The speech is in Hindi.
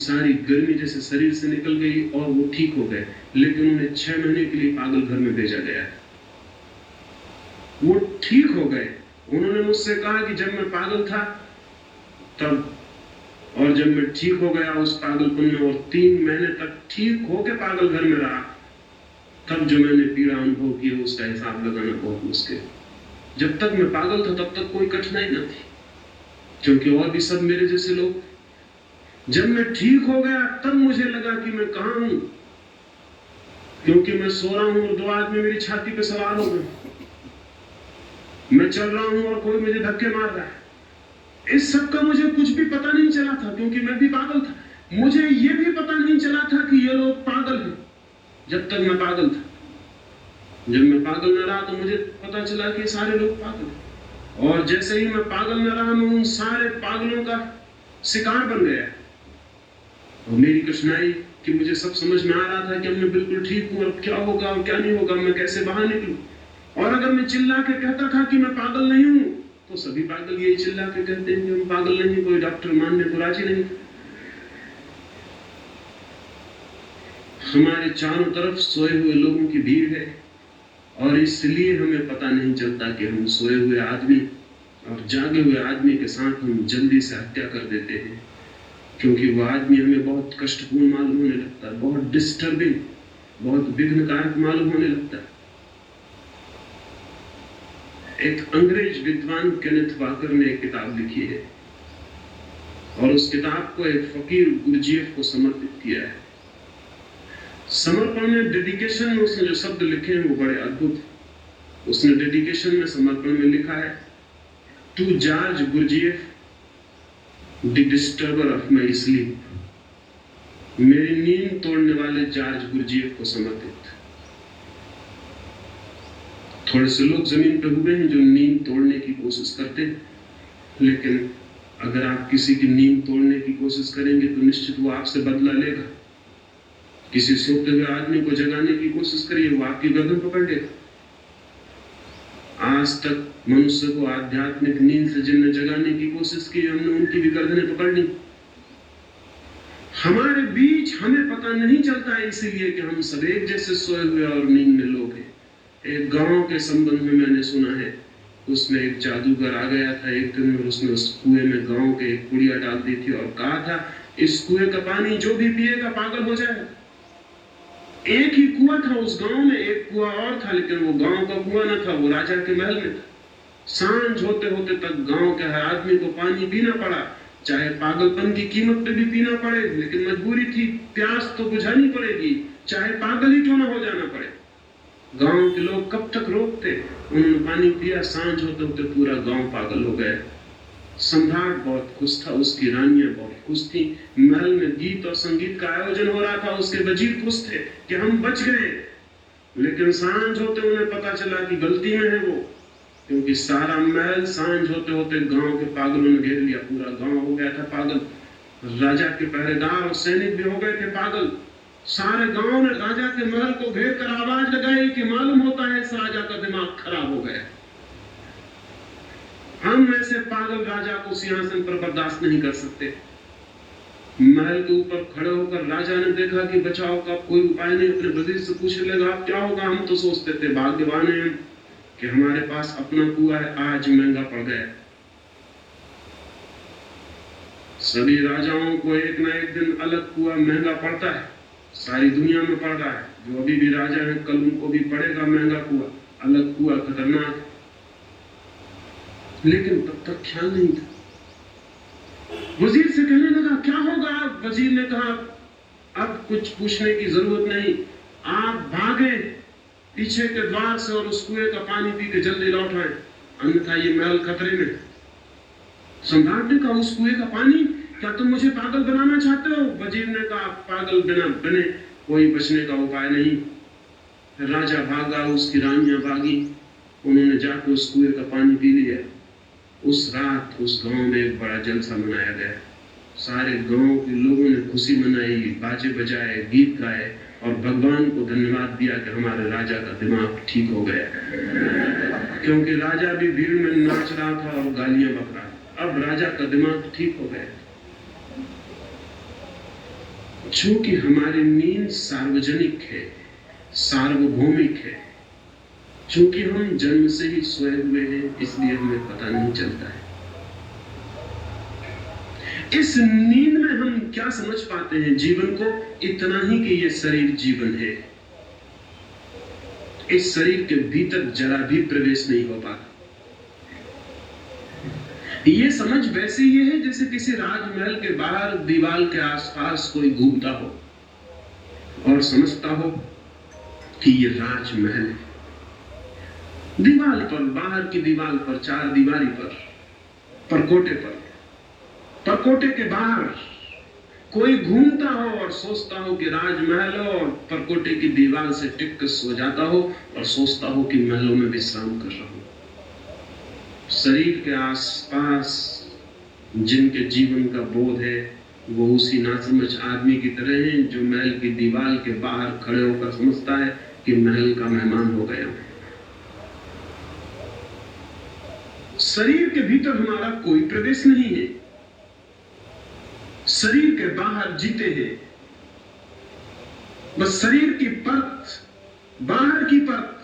सारी गर्मी जैसे शरीर से निकल गई और वो ठीक हो गए, लेकिन उन्हें 6 महीने के लिए पागल घर में भेजा गया। वो ठीक हो गए। उन्होंने मुझसे कहा कि जब मैं पागल था तब, और जब मैं ठीक हो गया उस पागलपन में और 3 महीने तक ठीक होकर पागल घर में रहा, तब जो मैंने पीड़ा अनुभव की उसका हिसाब लगाना बहुत मुश्किल। जब तक मैं पागल था तब तक कोई कठिनाई न थी, क्योंकि और भी सब मेरे जैसे लोग। जब मैं ठीक हो गया तब मुझे लगा कि मैं कहां हूं, क्योंकि मैं सो रहा हूं और 2 आदमी मेरी छाती पे सवार हो गए। मैं चल रहा हूं और कोई मुझे धक्के मार रहा है। इस सब का मुझे कुछ भी पता नहीं चला था, क्योंकि मैं भी पागल था। मुझे ये भी पता नहीं चला था कि ये लोग पागल हैं, जब तक मैं पागल था। जब मैं पागल न रहा तो मुझे पता चला कि सारे लोग पागल हैं, और जैसे ही मैं पागल न रहा मैं उन सारे पागलों का शिकार बन गया। और मेरी कठिनाई कि मुझे सब समझ में आ रहा था कि अब मैं बिल्कुल ठीक हूं, अब क्या होगा और क्या नहीं होगा, मैं कैसे बाहर निकलूं। और अगर मैं चिल्ला के कहता था कि मैं पागल नहीं हूं, तो सभी पागल यही चिल्ला के कहते हैं कि हम पागल नहीं, कोई डॉक्टर मानने को राजी नहीं। हमारे चारों तरफ सोए हुए लोगों की भीड़ है, और इसलिए हमें पता नहीं चलता कि हम सोए हुए आदमी और जागे हुए आदमी के साथ हम जल्दी से हत्या कर देते हैं, क्योंकि वह आदमी हमें बहुत कष्टपूर्ण मालूम होने लगता है, बहुत डिस्टर्बिंग, बहुत विघ्नकारक मालूम होने लगता है। एक अंग्रेज विद्वान केनेथ वाकर ने एक किताब लिखी है, और उस किताब को एक फकीर गुरजीएफ को समर्पित किया है। समर्पण में, डेडिकेशन में उसने जो शब्द लिखे हैं वो बड़े अद्भुत। उसने डेडिकेशन में, समर्पण में लिखा है, to George Gurdjieff the disturber of my sleep. मेरी नींद तोड़ने वाले जॉर्ज गुरजीएफ को समर्पित। थोड़े से लोग जमीन पर हुए हैं जो नींद तोड़ने की कोशिश करते हैं, लेकिन अगर आप किसी की नींद तोड़ने की कोशिश करेंगे तो निश्चित वो आपसे बदला लेगा। किसी सोते हुए आदमी को जगाने की कोशिश करिए, वो आपकी गर्दन पकड़ लेगा। आज तक मनुष्य को आध्यात्मिक नींद से जिनने जगाने की कोशिश की, हमने उनकी भी गर्दनें पकड़ ली। हमारे बीच हमें पता नहीं चलता है, इसीलिए कि हम सब एक जैसे सोए हुए और नींद में लोग हैं। एक गांव के संबंध में मैंने सुना है, उसमें एक जादूगर आ गया था एक दिन, और उसने उस कुएं में गांव के एक पुड़िया डाल दी थी और कहा था, इस कुएं का पानी जो भी पिएगा पागल हो जाएगा। एक ही कुआं था उस गांव में, एक कुआं और था, लेकिन वो गांव का कुआं न था, वो राजा के महल में था। सांझ होते होते तक गांव के हर आदमी को पानी पीना पड़ा, चाहे पागलपन की कीमत पे भी पीना पड़े, लेकिन मजबूरी थी, प्यास तो बुझानी पड़ेगी, चाहे पागल ही क्यों ना हो जाना पड़े। गांव के लोग कब तक रोकते? उन्होंने पानी पिया, सांझ होते होते पूरा गांव पागल हो गया। सम्राट बहुत खुश था, उसकी रानियां बहुत खुश थी, महल में गीत और संगीत का आयोजन हो रहा था, उसके वजीर खुश थे कि हम बच गए। लेकिन सांझ होते उन्हें पता चला कि गलती में है वो, क्योंकि सारा महल सांझ होते होते गांव के पागलों ने घेर लिया। पूरा गांव हो गया था पागल, राजा के पहरेदार और सैनिक भी हो गए थे पागल। सारे गांव ने राजा के महल को घेर कर आवाज लगाई कि मालूम होता है इस राजा का दिमाग खराब हो गया। हम ऐसे पागल राजा को सिंहासन पर बर्दाश्त नहीं कर सकते। महल के ऊपर खड़े होकर राजा ने देखा कि बचाव का कोई उपाय नहीं, अपने वजीर से पूछने लगा, अब क्या होगा? हम तो सोचते थे भाग्यवान हैं कि हमारे पास अपना कुआं है, आज महंगा पड़ गया। सभी राजाओं को एक ना एक दिन अलग कुआं महंगा पड़ता है, सारी दुनिया में पड़ रहा है। जो अभी भी राजा है कल उनको भी पड़ेगा महंगा कुआं, अलग कुआं, खतरनाक। लेकिन तब तक ख्याल नहीं था। वजीर से कहने लगा, क्या होगा? वजीर ने कहा, अब कुछ पूछने की जरूरत नहीं, आप भागे पीछे के द्वार से और उस कुएं का पानी पी के जल्दी लौट आए, अन्यथा ये महल खतरे में। सम्राट ने कहा, उस कुएं का पानी? क्या तुम मुझे पागल बनाना चाहते हो? वजीर ने कहा, पागल बिना बने कोई बचने का उपाय नहीं। राजा भागा, उसकी रानियां भागी, उन्होंने जाकर उस कुएं का पानी पी लिया। उस रात उस गांव में एक बड़ा जलसा मनाया गया। सारे गांव के लोगों ने खुशी मनाई, बाजे बजाए, गीत गाए और भगवान को धन्यवाद दिया कि हमारे राजा का दिमाग ठीक हो गया। क्योंकि राजा भी भीड़ में नाच रहा था और गालियां बक रहा था। अब राजा का दिमाग ठीक हो गया। चूंकि हमारी नींद सार्वजनिक है, सार्वभौमिक है, चूंकि हम जन्म से ही सोए हुए हैं, इसलिए हमें पता नहीं चलता है। इस नींद में हम क्या समझ पाते हैं जीवन को? इतना ही कि ये शरीर जीवन है। इस शरीर के भीतर जरा भी प्रवेश नहीं हो पाता। ये समझ वैसे ही है जैसे किसी राजमहल के बाहर दीवार के आसपास कोई घूमता हो और समझता हो कि ये राजमहल है। दीवार पर, बाहर की दीवार पर, चार दीवारी पर, परकोटे के बाहर कोई घूमता हो और सोचता हो कि राजमहल हो, और परकोटे की दीवार से टिक कर सो जाता हो और सोचता हो कि महलों में विश्राम कर रहा हूं। शरीर के आसपास जिनके जीवन का बोध है वो उसी नासमझ आदमी की तरह हैं जो महल की दीवार के बाहर खड़े होकर समझता है कि महल का मेहमान हो गया। शरीर के भीतर हमारा कोई प्रवेश नहीं है, शरीर के बाहर जीते हैं। बस शरीर की परत, बाहर की परत